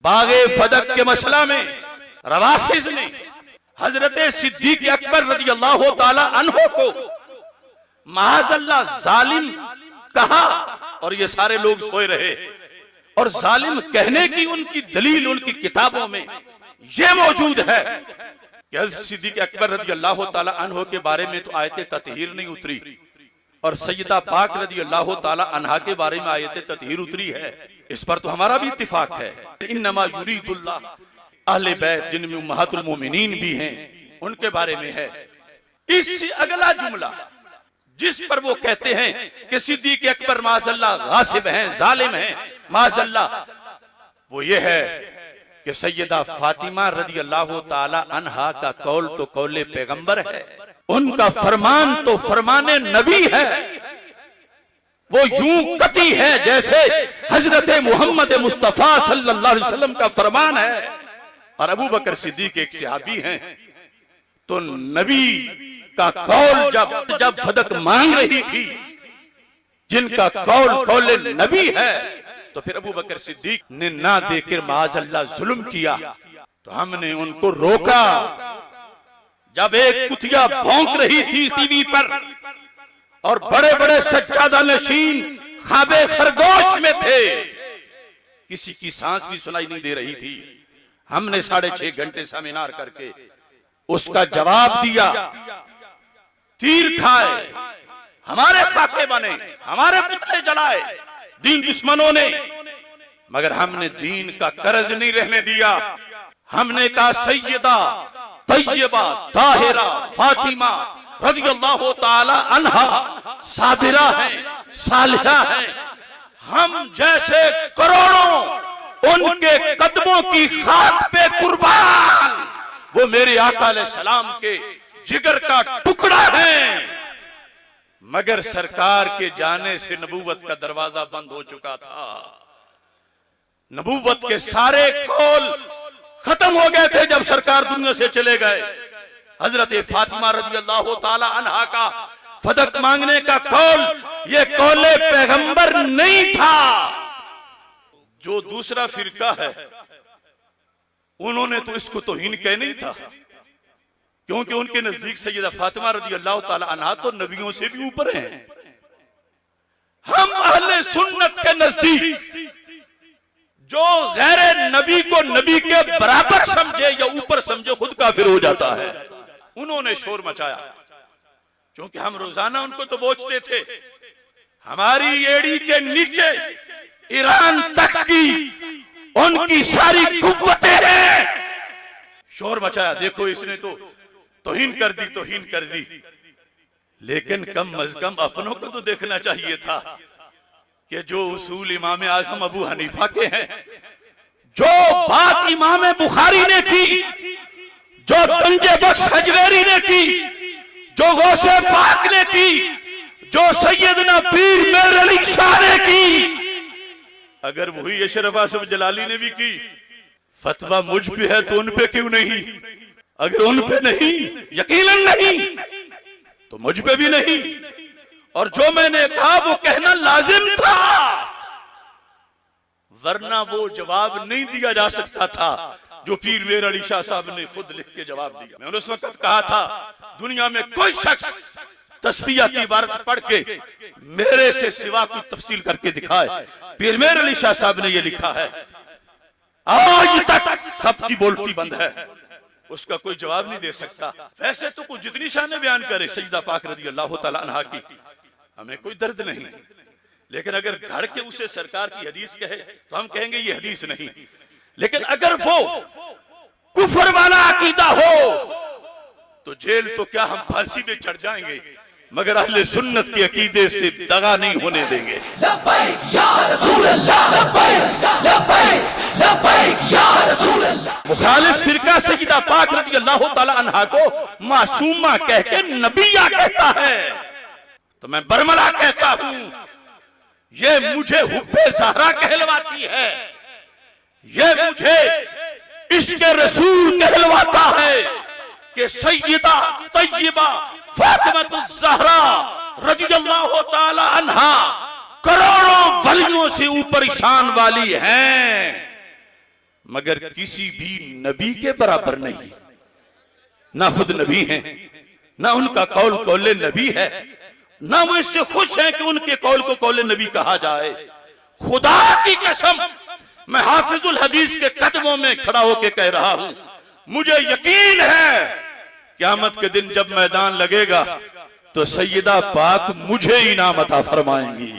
बागे फदक के मसला में रवाफिज ने हजरत सिद्दीक अकबर रज़ी अल्लाह ताला अन्हो को माअज़ल्लाह जालिम कहा, और ये सारे लोग सोए रहे। और जालिम कहने की उनकी दलील उनकी किताबों में ये मौजूद है कि हज़रत सिद्दीक अकबर रज़ी अल्लाह ताला अन्हो के बारे में तो आयत ततहीर नहीं उतरी, और सैयदा पाक रज़ी अल्लाह ताला अन्हा के बारे में आयत ततहीर उतरी है। इस पर तो हमारा भी इत्तिफाक है। इन्नमा युरीदुल्लाह अहले बैत जिनमें उम्महातुल मोमिनीन भी हैं उनके बारे में है। इससे अगला जुमला जिस पर वो कहते हैं कि सिद्दीक अकबर माअज़ल्लाह गासिब हैं, जालिम हैं माअज़ल्लाह, वो ये है कि सैयदा फातिमा रज़ी अल्लाह ताला अन्हा का कौल तो कौले पैगंबर है, उनका फरमान तो फरमाने नबी है। वो यूं कती है जैसे हजरत मोहम्मद मुस्तफा सल्लल्लाहु अलैहि वसल्लम का फरमान है। और अबू बकर सिद्दीक एक सहाबी हैं, तो नबी का कौल जब फदक मांग रही थी, जिनका कौल कौले नबी है, तो फिर अबू बकर सिद्दीक ने ना देकर माअज़ल्लाह जुल्म किया, तो हमने उनको रोका। जब एक कुतिया भौंक रही थी टीवी पर और बड़े बड़े सज्जादा नशीन ख्वाबे खरगोश में थे, किसी की सांस भी सुनाई नहीं दे रही थी, हमने 6.5 घंटे सेमिनार करके उसका जवाब दिया। तीर खाए, हमारे खाके बने, हमारे पुतले जलाए दीन दुश्मनों ने, मगर हमने दीन का कर्ज नहीं रहने दिया। हमने कहा सैयदा तैयबा ताहिरा फातिमा रज़ी अल्लाह ताला अन्हा साबिरा है, सालिहा है, हम जैसे करोड़ों उनके कदमों की खाक पे कुर्बान, वो मेरे आका अलैहिस्सलाम के जिगर का टुकड़ा है। मगर सरकार के जाने से नबूवत का दरवाजा बंद हो चुका था, नबूवत के सारे कौल खत्म हो गए थे जब सरकार दुनिया से चले गए। हजरत फातिमा रज़ी अल्लाह ताला अन्हा का फदक मांगने का कौल ये कौले पैगंबर नहीं था। जो दूसरा फिरका है उन्होंने तो इसको तौहीन कह नहीं था, क्योंकि उनके नजदीक सैयदा फातिमा रज़ी अल्लाह ताला अन्हा तो नबियों से भी ऊपर हैं। हम अहले सुन्नत के नजदीक जो गैर नबी को नबी के बराबर समझे या ऊपर समझे खुद काफिर हो जाता है। उन्होंने शोर मचाया, क्योंकि हम रोजाना उनको तो बोझते थे। हमारी एड़ी के नीचे ईरान तक की उनकी सारी कुव्वतें हैं। शोर मचाया, देखो इसने तो तौहीन कर दी, तौहीन कर दी। लेकिन कम अज कम अपनों को तो देखना चाहिए था कि जो उसूल इमाम आजम अबू हनीफा के हैं, जो बात इमाम बुखारी ने की, जो गंजे बख्श हजवेरी ने की, जो गौसे पाक ने की, जो सैयदना पीर मेर अली शाह ने की, अगर वही अशरफ आसिफ जलाली ने भी की, फतवा मुझ पे है तो उन पे क्यों नहीं? अगर उन पे नहीं, यकीनन नहीं, तो मुझ पे भी नहीं। और जो मैंने कहा वो कहना लाजिम था, वरना वो जवाब नहीं दिया जा सकता था जो पीर मेर अली शाह साहब ने खुद लिख के जवाब दिया। मैंने उस वक्त कहा था दुनिया में कोई शख्स तस्बीह की इबारत पढ़ के मेरे से सिवा कुछ तफसील करके दिखाए। पीर मेर अली शाह साहब ने ये लिखा है, आज तक सबकी बोलती बंद है, उसका कोई जवाब नहीं दे सकता। वैसे तो कुछ जितनी शान बयान करे सैयदा पाक रज़ी अल्लाह ताला अन्हा की, हमें कोई दर्द नहीं, लेकिन अगर घर के उसे सरकार की हदीस कहे तो हम कहेंगे ये हदीस नहीं। लेकिन अगर वो कुफर वाला अकीदा हो तो जेल तो क्या हम फांसी में चढ़ जाएंगे, मगर अहले सुन्नत के अकीदे से दगा नहीं होने देंगे। लब्बैक या रसूल अल्लाह, लब्बैक लब्बैक लब्बैक या रसूल अल्लाह। मुखालिफ फिरका सैयदा पाक रज़ी अल्लाह ताला अन्हा को मासूमा कह के नबिया कहता है, तो मैं बरमला कहता हूं ये मुझे हुब्बे ज़हरा कहलवाती है, ये मुझे इश्क़े रसूल कहलवाता है कि सैयदा तैयबा फातिमातुज़ ज़हरा रज़ियल्लाहु ताला अन्हा करोड़ों वलियों से ऊपर शान वाली हैं। मगर किसी भी नबी के बराबर नहीं। ना खुद नबी हैं, ना उनका कौल कौले नबी है, ना वो इससे खुश हैं कि उनके कौल को कौले नबी कहा जाए। खुदा की कसम, मैं हाफिजुल हदीस के कदमों में खड़ा होकर कह रहा हूं, मुझे यकीन है क़यामत के दिन जब मैदान लगेगा तो सैयदा पाक मुझे इनाम अता फरमाएंगी।